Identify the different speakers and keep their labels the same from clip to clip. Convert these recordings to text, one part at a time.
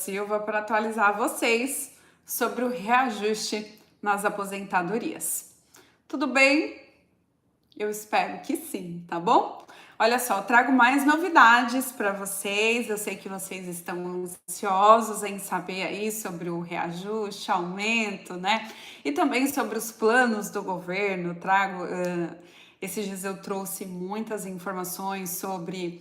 Speaker 1: Silva para atualizar vocês sobre o reajuste nas aposentadorias. Tudo bem? Eu espero que sim, tá bom? Olha só, eu trago mais novidades para vocês. Eu sei que vocês estão ansiosos em saber aí sobre o reajuste, aumento, né? E também sobre os planos do governo. Esses dias eu trouxe muitas informações sobre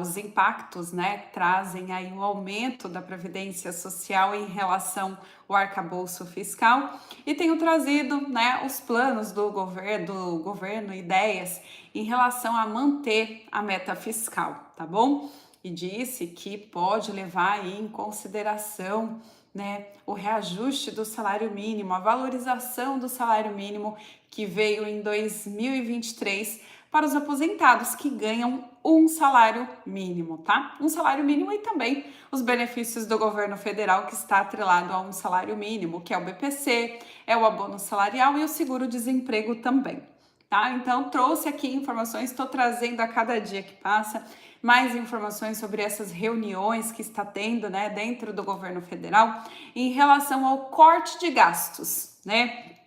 Speaker 1: os impactos, né, que trazem aí o aumento da Previdência Social em relação ao arcabouço fiscal, e tenho trazido, né, os planos do governo, ideias em relação a manter a meta fiscal, tá bom? E disse que pode levar aí em consideração, né, o reajuste do salário mínimo, a valorização do salário mínimo que veio em 2023 para os aposentados que ganham um salário mínimo, tá? Um salário mínimo e também os benefícios do governo federal que está atrelado a um salário mínimo, que é o BPC, é o abono salarial e o seguro-desemprego também, tá? Então trouxe aqui informações, estou trazendo a cada dia que passa mais informações sobre essas reuniões que está tendo, né, dentro do governo federal em relação ao corte de gastos, né?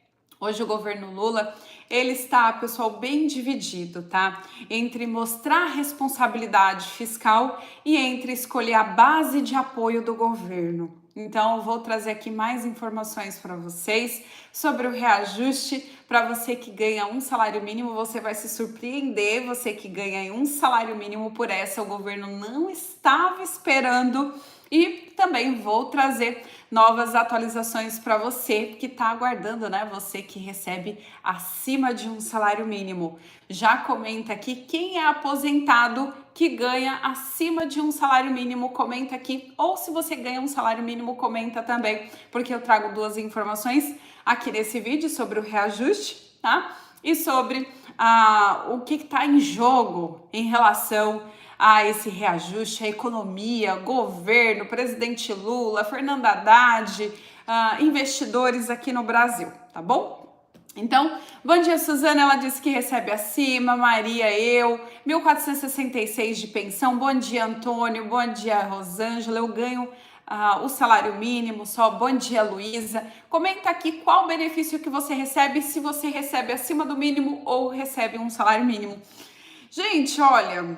Speaker 1: Hoje o governo Lula, ele está, pessoal, bem dividido, tá? Entre mostrar responsabilidade fiscal e entre escolher a base de apoio do governo. Então, eu vou trazer aqui mais informações para vocês sobre o reajuste. Para você que ganha um salário mínimo, você vai se surpreender. Você que ganha um salário mínimo, por essa o governo não estava esperando. E também vou trazer novas atualizações para você que está aguardando, né? Você que recebe acima de um salário mínimo. Já comenta aqui quem é aposentado que ganha acima de um salário mínimo, comenta aqui. Ou se você ganha um salário mínimo, comenta também, porque eu trago duas informações aqui nesse vídeo sobre o reajuste, tá? E sobre o que está em jogo em relação a esse reajuste, a economia, governo, presidente Lula, Fernando Haddad, investidores aqui no Brasil, tá bom? Então, bom dia, Suzana, ela disse que recebe acima, Maria, eu, 1.466 de pensão, bom dia, Antônio, bom dia, Rosângela, eu ganho o salário mínimo só, bom dia, Luísa, comenta aqui qual benefício que você recebe, se você recebe acima do mínimo ou recebe um salário mínimo. Gente, olha,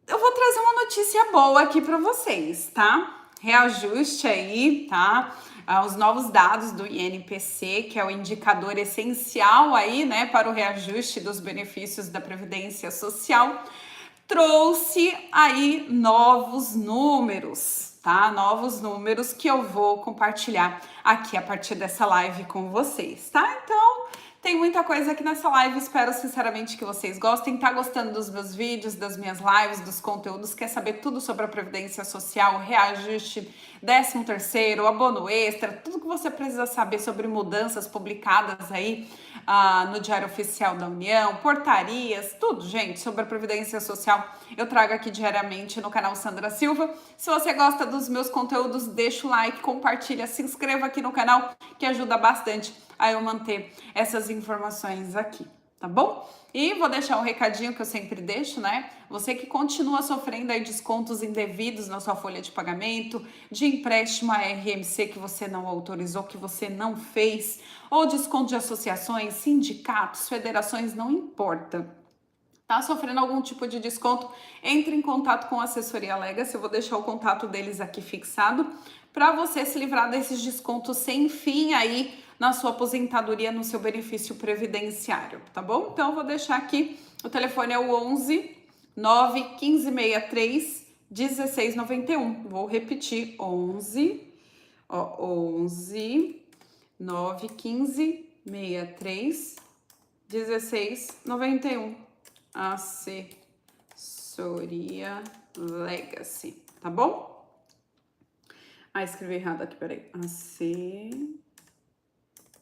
Speaker 1: eu vou trazer uma notícia boa aqui para vocês, tá? Reajuste aí, tá? Os novos dados do INPC, que é o indicador essencial aí, né, para o reajuste dos benefícios da Previdência Social, trouxe aí novos números, tá? Novos números que eu vou compartilhar aqui a partir dessa live com vocês, tá? Então, tem muita coisa aqui nessa live, espero sinceramente que vocês gostem. Tá gostando dos meus vídeos, das minhas lives, dos conteúdos? Quer saber tudo sobre a Previdência Social, reajuste, 13º, abono extra, tudo que você precisa saber sobre mudanças publicadas aí no Diário Oficial da União, portarias, tudo, gente, sobre a Previdência Social, eu trago aqui diariamente no canal Sandra Silva. Se você gosta dos meus conteúdos, deixa o like, compartilha, se inscreva aqui no canal, que ajuda bastante a eu manter essas informações aqui, tá bom? E vou deixar um recadinho que eu sempre deixo, né? Você que continua sofrendo aí descontos indevidos na sua folha de pagamento, de empréstimo a RMC que você não autorizou, que você não fez, ou desconto de associações, sindicatos, federações, não importa. Tá sofrendo algum tipo de desconto, entre em contato com a assessoria Legacy, eu vou deixar o contato deles aqui fixado, para você se livrar desses descontos sem fim aí na sua aposentadoria, no seu benefício previdenciário, tá bom? Então eu vou deixar aqui, o telefone é o 11 91563 1691, vou repetir, 11 91563 1691, assessoria Legacy, tá bom? Escrevi errado aqui, peraí.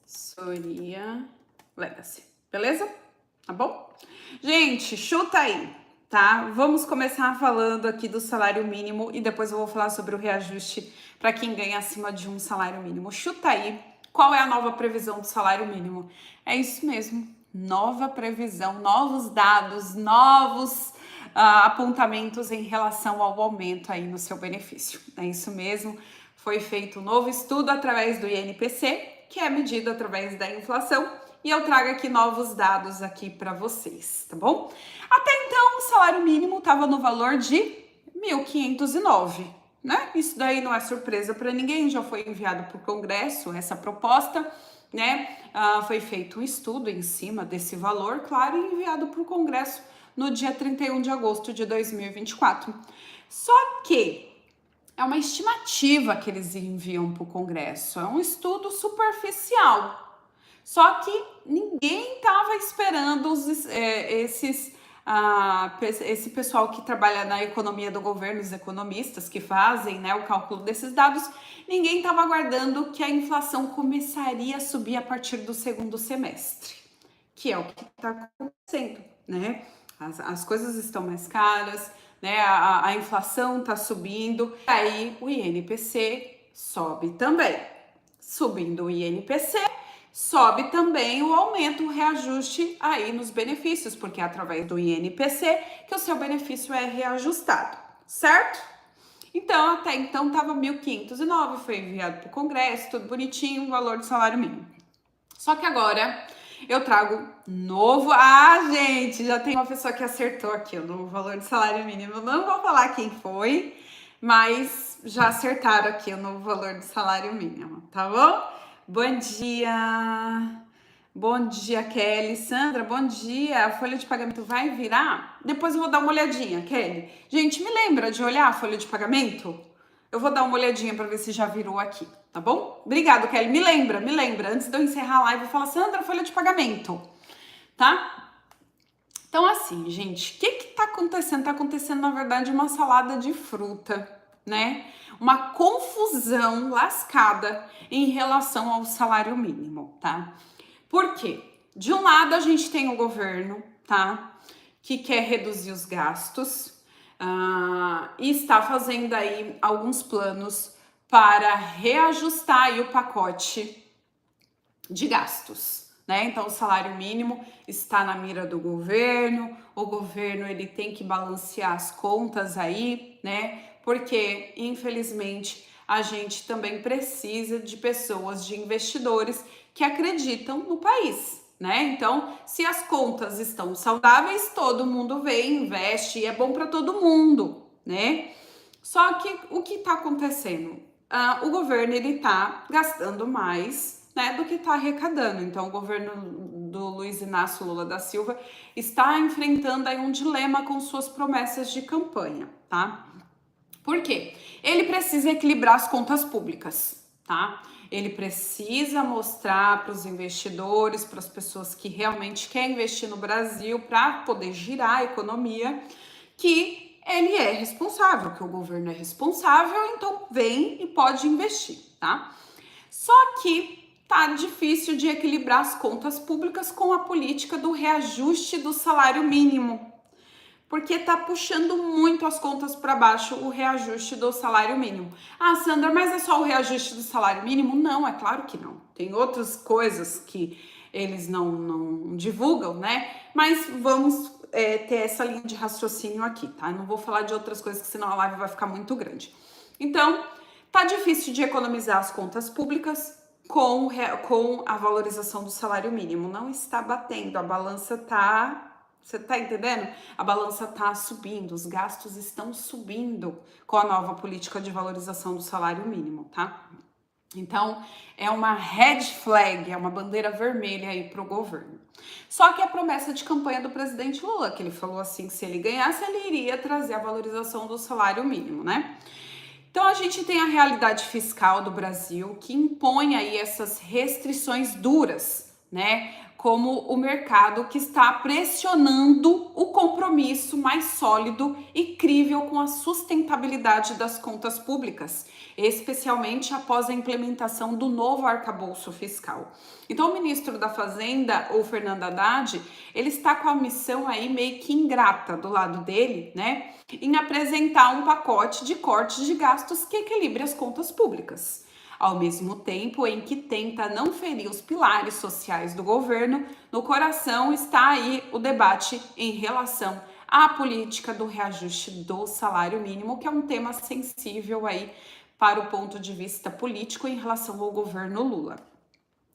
Speaker 1: Assessoria Legacy, beleza? Tá bom? Gente, chuta aí, tá? Vamos começar falando aqui do salário mínimo e depois eu vou falar sobre o reajuste para quem ganha acima de um salário mínimo. Chuta aí, qual é a nova previsão do salário mínimo? É isso mesmo, nova previsão, novos dados, novos apontamentos em relação ao aumento aí no seu benefício. É isso mesmo, foi feito um novo estudo através do INPC, que é medido através da inflação, e eu trago aqui novos dados aqui para vocês, tá bom? Até então, o salário mínimo estava no valor de 1.509, né? Isso daí não é surpresa para ninguém, já foi enviado para o Congresso essa proposta, né? Foi feito um estudo em cima desse valor, claro, e enviado para o Congresso no dia 31 de agosto de 2024. Só que é uma estimativa que eles enviam para o Congresso, é um estudo superficial. Só que ninguém estava esperando esse pessoal que trabalha na economia do governo, os economistas que fazem, né, o cálculo desses dados, ninguém estava aguardando que a inflação começaria a subir a partir do segundo semestre, que é o que está acontecendo, né? As coisas estão mais caras, né? A inflação está subindo, aí o INPC sobe também. Subindo o INPC, sobe também o aumento, o reajuste aí nos benefícios, porque é através do INPC que o seu benefício é reajustado, certo? Então, até então estava 1.509, foi enviado para o Congresso, tudo bonitinho, o valor do salário mínimo. Só que agora eu trago novo... gente, já tem uma pessoa que acertou aqui o novo valor do salário mínimo. Eu não vou falar quem foi, mas já acertaram aqui o novo valor do salário mínimo, tá bom? Bom dia! Bom dia, Kelly. Sandra, bom dia. A folha de pagamento vai virar? Depois eu vou dar uma olhadinha, Kelly. Gente, me lembra de olhar a folha de pagamento? Eu vou dar uma olhadinha para ver se já virou aqui, tá bom? Obrigado, Kelly. Me lembra. Antes de eu encerrar a live, eu falo, Sandra, folha de pagamento, tá? Então, assim, gente, o que tá acontecendo? Tá acontecendo, na verdade, uma salada de fruta, né? Uma confusão lascada em relação ao salário mínimo, tá? Por quê? De um lado, a gente tem o governo, tá? Que quer reduzir os gastos e está fazendo aí alguns planos para reajustar aí o pacote de gastos, né? Então, o salário mínimo está na mira do governo, o governo ele tem que balancear as contas aí, né? Porque, infelizmente, a gente também precisa de pessoas, de investidores que acreditam no país, né? Então, se as contas estão saudáveis, todo mundo vem, investe e é bom para todo mundo, né? Só que o que está acontecendo? O governo ele está gastando mais, né, do que está arrecadando. Então, o governo do Luiz Inácio Lula da Silva está enfrentando aí um dilema com suas promessas de campanha, tá? Por quê? Ele precisa equilibrar as contas públicas, tá? Ele precisa mostrar para os investidores, para as pessoas que realmente querem investir no Brasil para poder girar a economia, que ele é responsável, que o governo é responsável, então vem e pode investir, tá? Só que tá difícil de equilibrar as contas públicas com a política do reajuste do salário mínimo, porque tá puxando muito as contas para baixo o reajuste do salário mínimo. Sandra, mas é só o reajuste do salário mínimo? Não, é claro que não. Tem outras coisas que eles não divulgam, né? Mas vamos ter essa linha de raciocínio aqui, tá? Eu não vou falar de outras coisas, que senão a live vai ficar muito grande. Então, tá difícil de economizar as contas públicas com a valorização do salário mínimo. Não está batendo, a balança tá... Você tá entendendo? A balança tá subindo, os gastos estão subindo com a nova política de valorização do salário mínimo, tá? Então, é uma red flag, é uma bandeira vermelha aí pro governo. Só que a promessa de campanha do presidente Lula, que ele falou assim, que se ele ganhasse, ele iria trazer a valorização do salário mínimo, né? Então, a gente tem a realidade fiscal do Brasil que impõe aí essas restrições duras, né? Como o mercado que está pressionando o compromisso mais sólido e crível com a sustentabilidade das contas públicas, especialmente após a implementação do novo arcabouço fiscal. Então, o ministro da Fazenda, o Fernando Haddad, ele está com a missão aí meio que ingrata do lado dele, né, em apresentar um pacote de cortes de gastos que equilibre as contas públicas, ao mesmo tempo em que tenta não ferir os pilares sociais do governo. No coração está aí o debate em relação a política do reajuste do salário mínimo, que é um tema sensível aí para o ponto de vista político em relação ao governo Lula.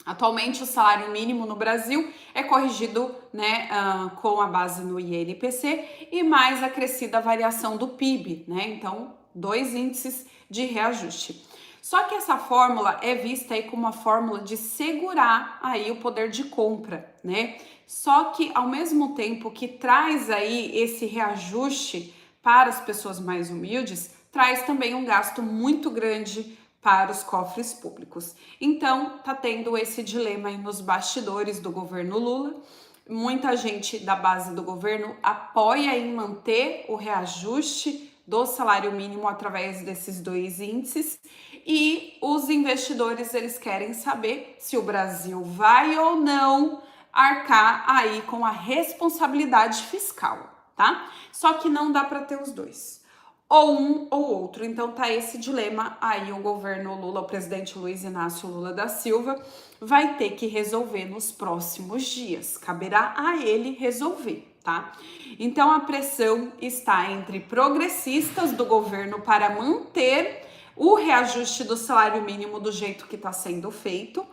Speaker 1: Atualmente, o salário mínimo no Brasil é corrigido, né, com a base no INPC e mais a crescida variação do PIB, né? Então, 2 índices de reajuste. Só que essa fórmula é vista aí como uma fórmula de segurar aí o poder de compra, né? Só que ao mesmo tempo que traz aí esse reajuste para as pessoas mais humildes, traz também um gasto muito grande para os cofres públicos. Então, tá tendo esse dilema aí nos bastidores do governo Lula. Muita gente da base do governo apoia em manter o reajuste do salário mínimo através desses 2 índices, e os investidores, eles querem saber se o Brasil vai ou não arcar aí com a responsabilidade fiscal, tá? Só que não dá para ter os dois, ou um ou outro. Então tá esse dilema aí, o governo Lula, o presidente Luiz Inácio Lula da Silva, vai ter que resolver nos próximos dias. Caberá a ele resolver, tá? Então a pressão está entre progressistas do governo para manter o reajuste do salário mínimo do jeito que está sendo feito,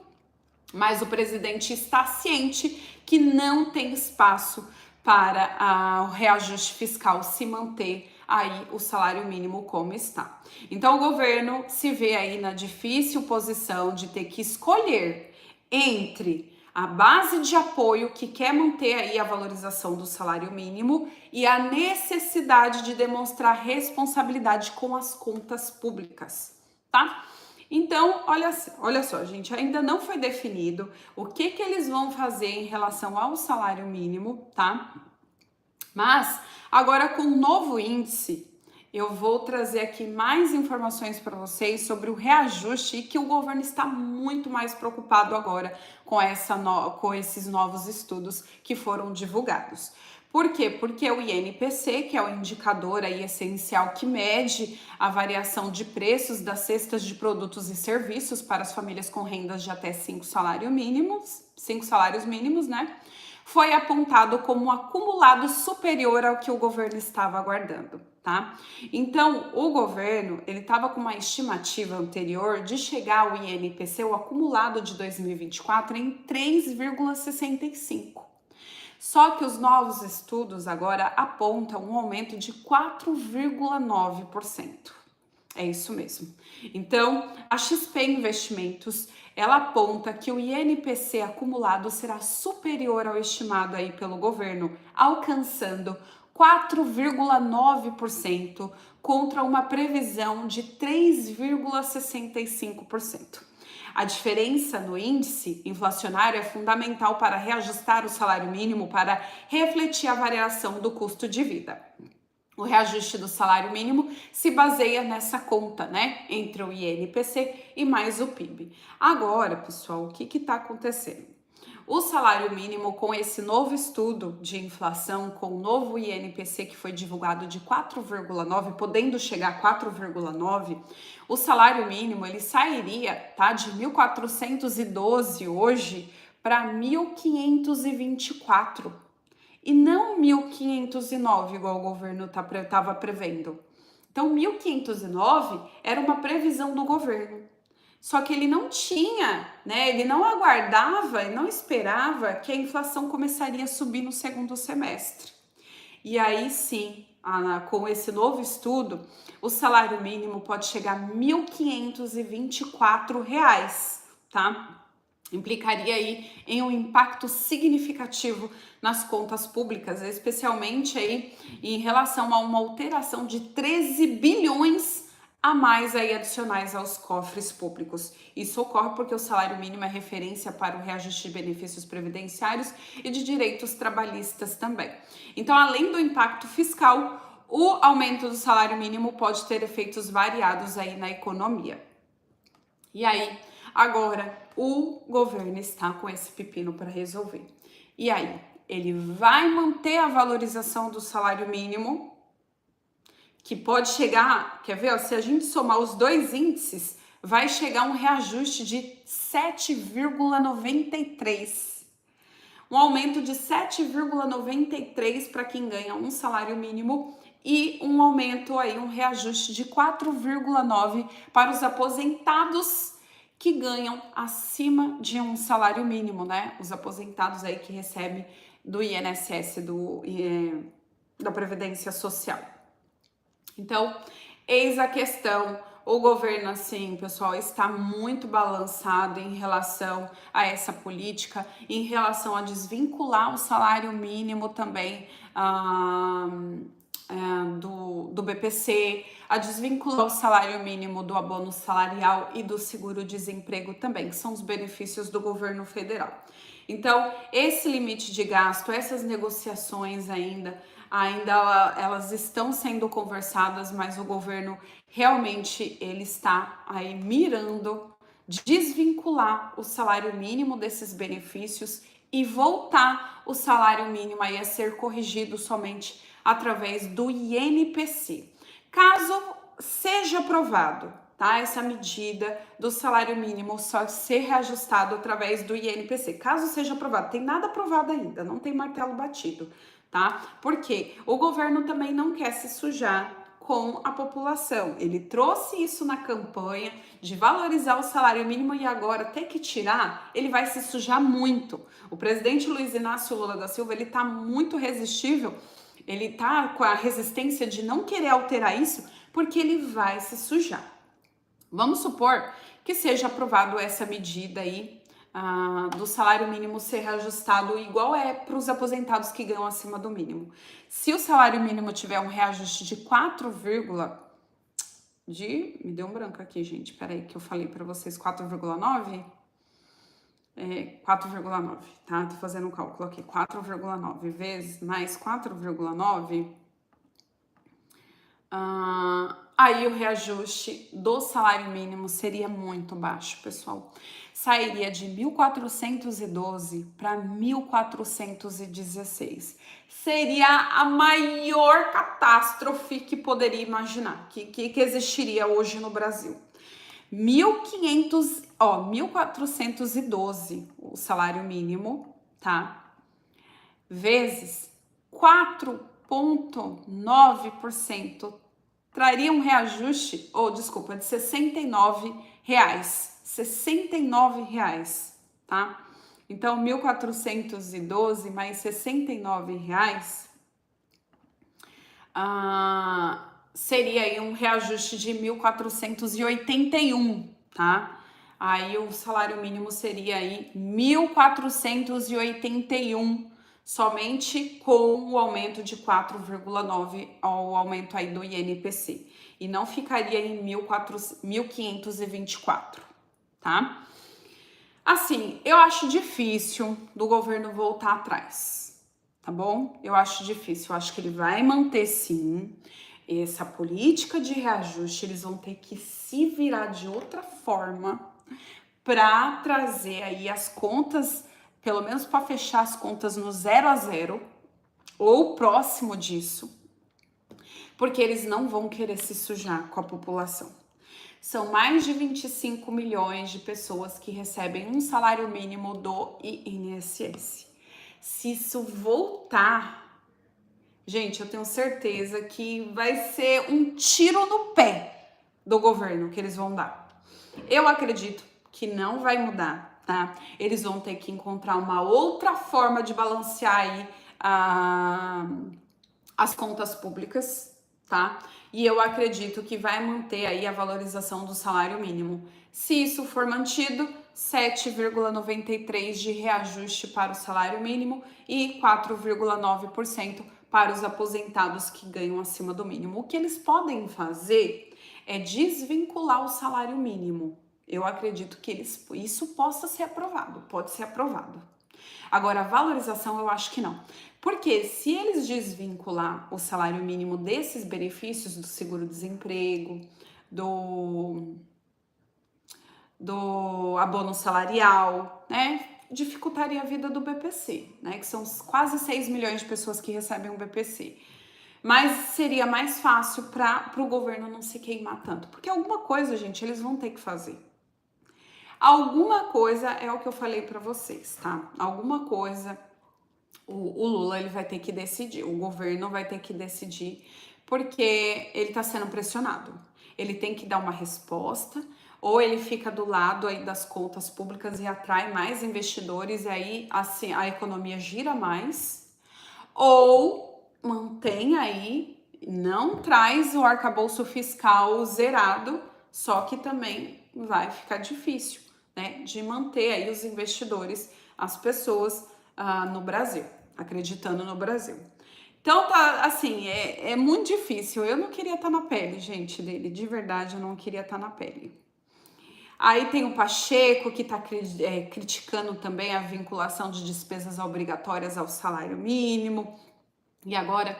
Speaker 1: mas o presidente está ciente que não tem espaço para o reajuste fiscal se manter aí o salário mínimo como está. Então o governo se vê aí na difícil posição de ter que escolher entre a base de apoio que quer manter aí a valorização do salário mínimo e a necessidade de demonstrar responsabilidade com as contas públicas, tá? Então, olha só, gente, ainda não foi definido o que eles vão fazer em relação ao salário mínimo, tá? Mas, agora com o novo índice, eu vou trazer aqui mais informações para vocês sobre o reajuste e que o governo está muito mais preocupado agora com esses novos estudos que foram divulgados. Por quê? Porque o INPC, que é o indicador aí essencial que mede a variação de preços das cestas de produtos e serviços para as famílias com rendas de até 5 salários mínimos, né? Foi apontado como um acumulado superior ao que o governo estava aguardando, tá? Então, o governo, ele estava com uma estimativa anterior de chegar ao INPC, o acumulado de 2024, em 3,65. Só que os novos estudos agora apontam um aumento de 4,9%. É isso mesmo. Então, a XP Investimentos, ela aponta que o INPC acumulado será superior ao estimado aí pelo governo, alcançando 4,9% contra uma previsão de 3,65%. A diferença no índice inflacionário é fundamental para reajustar o salário mínimo para refletir a variação do custo de vida. O reajuste do salário mínimo se baseia nessa conta, né, entre o INPC e mais o PIB. Agora, pessoal, o que está acontecendo? O salário mínimo, com esse novo estudo de inflação, com o novo INPC que foi divulgado de 4,9, podendo chegar a 4,9, o salário mínimo ele sairia, tá, de 1.412 hoje para 1.524. E não 1.509, igual o governo estava prevendo. Então, 1.509 era uma previsão do governo. Só que ele não tinha, né? Ele não aguardava, não esperava que a inflação começaria a subir no segundo semestre. E aí sim, com esse novo estudo, o salário mínimo pode chegar a R$ 1.524, tá? Implicaria aí em um impacto significativo nas contas públicas, especialmente aí em relação a uma alteração de 13 bilhões a mais aí adicionais aos cofres públicos. Isso ocorre porque o salário mínimo é referência para o reajuste de benefícios previdenciários e de direitos trabalhistas também. Então, além do impacto fiscal, o aumento do salário mínimo pode ter efeitos variados aí na economia. E aí, agora, o governo está com esse pepino para resolver. E aí, ele vai manter a valorização do salário mínimo, que pode chegar, quer ver? Se a gente somar os 2 índices, vai chegar um reajuste de 7,93. um aumento de 7,93 para quem ganha um salário mínimo e um aumento aí, um reajuste de 4,9 para os aposentados que ganham acima de um salário mínimo, né? Os aposentados aí que recebem do INSS, da Previdência Social. Então, eis a questão. O governo, assim, pessoal, está muito balançado em relação a essa política, em relação a desvincular o salário mínimo também do BPC, a desvincular o salário mínimo do abono salarial e do seguro-desemprego também, que são os benefícios do governo federal. Então, esse limite de gasto, essas negociações ainda elas estão sendo conversadas, mas o governo realmente ele está aí mirando desvincular o salário mínimo desses benefícios e voltar o salário mínimo aí a ser corrigido somente através do INPC. Caso seja aprovado, tá? Essa medida do salário mínimo só ser reajustado através do INPC. Caso seja aprovado, tem nada aprovado ainda, não tem martelo batido, tá? Porque o governo também não quer se sujar com a população. Ele trouxe isso na campanha de valorizar o salário mínimo e agora ter que tirar, ele vai se sujar muito. O presidente Luiz Inácio Lula da Silva, ele tá muito resistível, ele tá com a resistência de não querer alterar isso, porque ele vai se sujar. Vamos supor que seja aprovado essa medida aí do salário mínimo ser reajustado igual é para os aposentados que ganham acima do mínimo. Se o salário mínimo tiver um reajuste de 4, me deu um branco aqui, gente, peraí que eu falei para vocês 4,9? 4,9, tá? Tô fazendo um cálculo aqui, 4,9 vezes mais 4,9, aí o reajuste do salário mínimo seria muito baixo, pessoal. Sairia de 1.412 para 1.416. Seria a maior catástrofe que poderia imaginar, que existiria hoje no Brasil. 1.412 o salário mínimo, tá? Vezes 4,9% traria um reajuste, de R$ 69. R$ 69, tá? Então, 1.412 mais R$ 69 seria aí um reajuste de 1.481, tá? Aí o salário mínimo seria aí 1.481, somente com o aumento de 4,9 ao aumento aí do INPC. E não ficaria em 1.524, tá? Assim, eu acho difícil do governo voltar atrás, tá bom? Eu acho difícil, eu acho que ele vai manter sim essa política de reajuste, eles vão ter que se virar de outra forma para trazer aí as contas, pelo menos para fechar as contas no 0 a 0 ou próximo disso, porque eles não vão querer se sujar com a população. São mais de 25 milhões de pessoas que recebem um salário mínimo do INSS. Se isso voltar, gente, eu tenho certeza que vai ser um tiro no pé do governo que eles vão dar. Eu acredito que não vai mudar, tá? Eles vão ter que encontrar uma outra forma de balancear aí as contas públicas, tá? E eu acredito que vai manter aí a valorização do salário mínimo. Se isso for mantido, 7,93 de reajuste para o salário mínimo e 4,9% para os aposentados que ganham acima do mínimo. O que eles podem fazer é desvincular o salário mínimo. Eu acredito que isso possa ser aprovado, pode ser aprovado. Agora, a valorização eu acho que não. Porque se eles desvincular o salário mínimo desses benefícios do seguro-desemprego, do abono salarial, né, dificultaria a vida do BPC, né, que são quase 6 milhões de pessoas que recebem o BPC. Mas seria mais fácil para o governo não se queimar tanto. Porque alguma coisa, gente, eles vão ter que fazer. Alguma coisa é o que eu falei para vocês, tá? Alguma coisa o Lula ele vai ter que decidir, o governo vai ter que decidir, porque ele está sendo pressionado. Ele tem que dar uma resposta, ou ele fica do lado aí das contas públicas e atrai mais investidores, e aí assim, a economia gira mais, ou mantém aí, não traz o arcabouço fiscal zerado, só que também vai ficar difícil, né, de manter aí os investidores, as pessoas no Brasil, acreditando no Brasil. Então, tá, assim, é muito difícil. Eu não queria estar na pele, gente, dele. De verdade, eu não queria estar na pele. Aí tem o Pacheco, que está criticando também a vinculação de despesas obrigatórias ao salário mínimo. E agora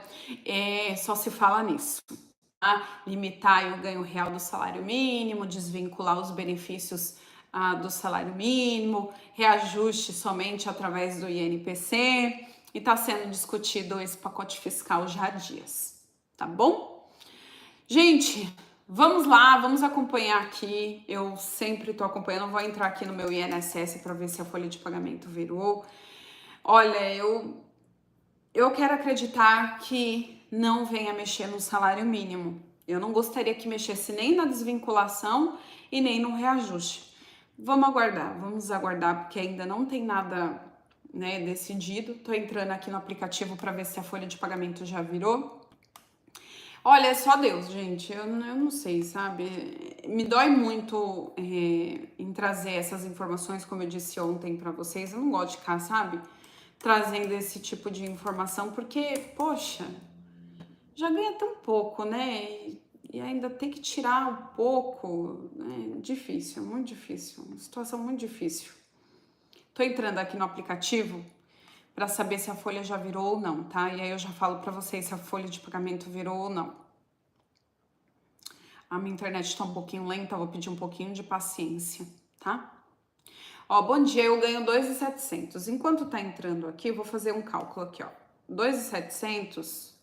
Speaker 1: só se fala nisso. Limitar o ganho real do salário mínimo, desvincular os benefícios do salário mínimo, reajuste somente através do INPC, e está sendo discutido esse pacote fiscal já há dias, tá bom? Gente, vamos lá, vamos acompanhar aqui. Eu sempre estou acompanhando, vou entrar aqui no meu INSS para ver se a folha de pagamento virou. Olha, eu quero acreditar que não venha mexer no salário mínimo. Eu não gostaria que mexesse nem na desvinculação e nem no reajuste. Vamos aguardar, porque ainda não tem nada, né, decidido. Tô entrando aqui no aplicativo para ver se a folha de pagamento já virou. Olha, é só Deus, gente. Eu não sei, sabe? Me dói muito em trazer essas informações, como eu disse ontem para vocês. Eu não gosto de ficar, sabe, trazendo esse tipo de informação, porque, poxa, já ganha tão pouco, né? E ainda tem que tirar um pouco, né? Difícil, muito difícil. Uma situação muito difícil. Tô entrando aqui no aplicativo para saber se a folha já virou ou não, tá? E aí eu já falo para vocês se a folha de pagamento virou ou não. A minha internet está um pouquinho lenta, eu vou pedir um pouquinho de paciência, tá? Ó, bom dia, eu ganho 2.700. Enquanto tá entrando aqui, eu vou fazer um cálculo aqui, ó. 2.700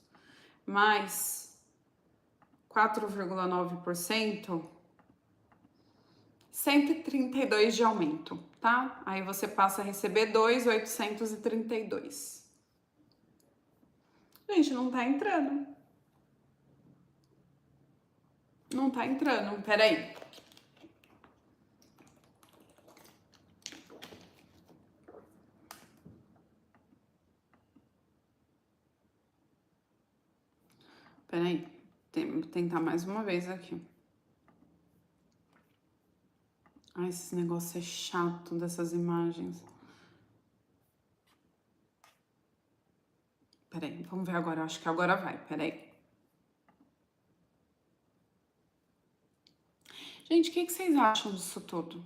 Speaker 1: mais 4,9%, 132 de aumento, tá? Aí você passa a receber 2.832. Gente, não tá entrando. Não tá entrando, peraí. Peraí, vou tentar mais uma vez aqui. Ai, esse negócio é chato dessas imagens. Peraí, vamos ver agora. Eu acho que agora vai. Peraí. Gente, o que vocês acham disso tudo?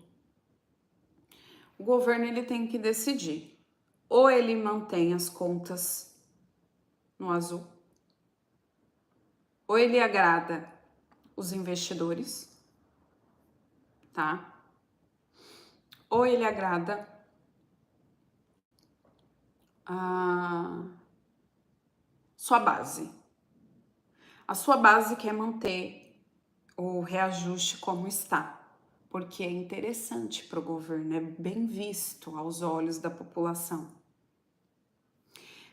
Speaker 1: O governo ele tem que decidir. Ou ele mantém as contas no azul, ou ele agrada os investidores, tá? Ou ele agrada a sua base. A sua base quer manter o reajuste como está, porque é interessante para o governo, é bem visto aos olhos da população.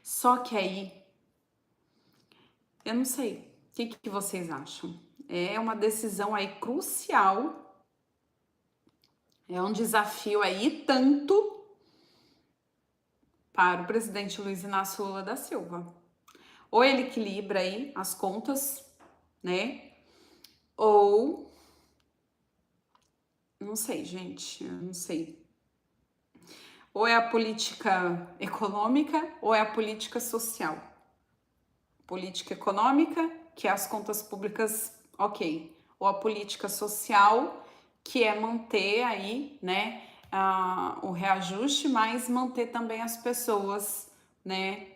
Speaker 1: Só que aí, eu não sei, o que vocês acham? É uma decisão aí crucial, é um desafio aí tanto para o presidente Luiz Inácio Lula da Silva. Ou ele equilibra aí as contas, né? Ou não sei, gente, eu não sei. Ou é a política econômica ou é a política social. Política econômica, que é as contas públicas, ok. Ou a política social, que é manter aí, né, o reajuste, mas manter também as pessoas, né,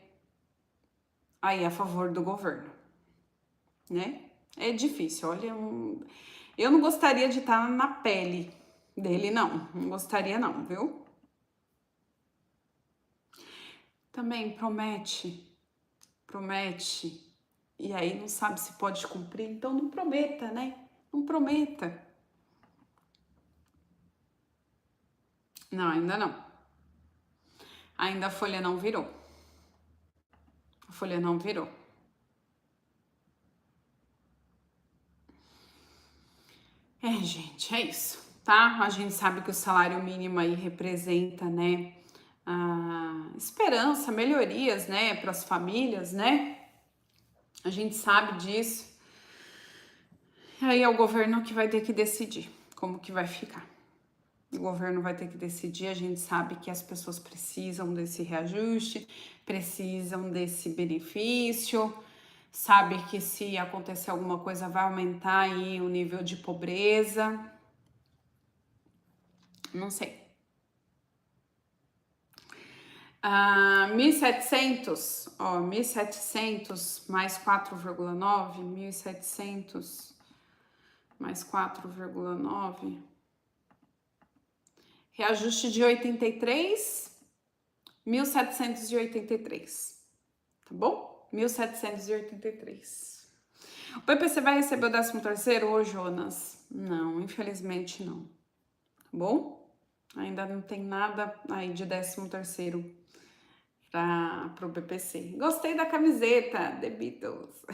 Speaker 1: aí a favor do governo, né? É difícil, olha, eu não gostaria de estar na pele dele, não gostaria não, viu? Também promete, e aí não sabe se pode cumprir, então não prometa, né? Não prometa. Não, ainda não. Ainda a folha não virou. A folha não virou. Gente, é isso, tá? A gente sabe que o salário mínimo aí representa, né, a esperança, melhorias, né, para as famílias, né? A gente sabe disso. E aí é o governo que vai ter que decidir como que vai ficar. O governo vai ter que decidir. A gente sabe que as pessoas precisam desse reajuste, precisam desse benefício, sabe que se acontecer alguma coisa vai aumentar aí o nível de pobreza. Não sei. 1.700, ó, 1.700 mais 4,9, 1.700 mais 4,9, reajuste de 83, 1.783, tá bom? 1.783. O PPC vai receber o 13º hoje, Jonas? Não, infelizmente não, tá bom? Ainda não tem nada aí de 13º para o PPC. Gostei da camiseta, The Beatles.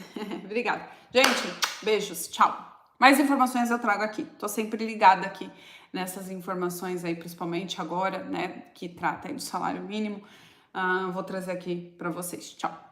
Speaker 1: Obrigada. Gente, beijos, tchau. Mais informações eu trago aqui. Tô sempre ligada aqui nessas informações aí, principalmente agora, né, que trata aí do salário mínimo. Vou trazer aqui para vocês. Tchau.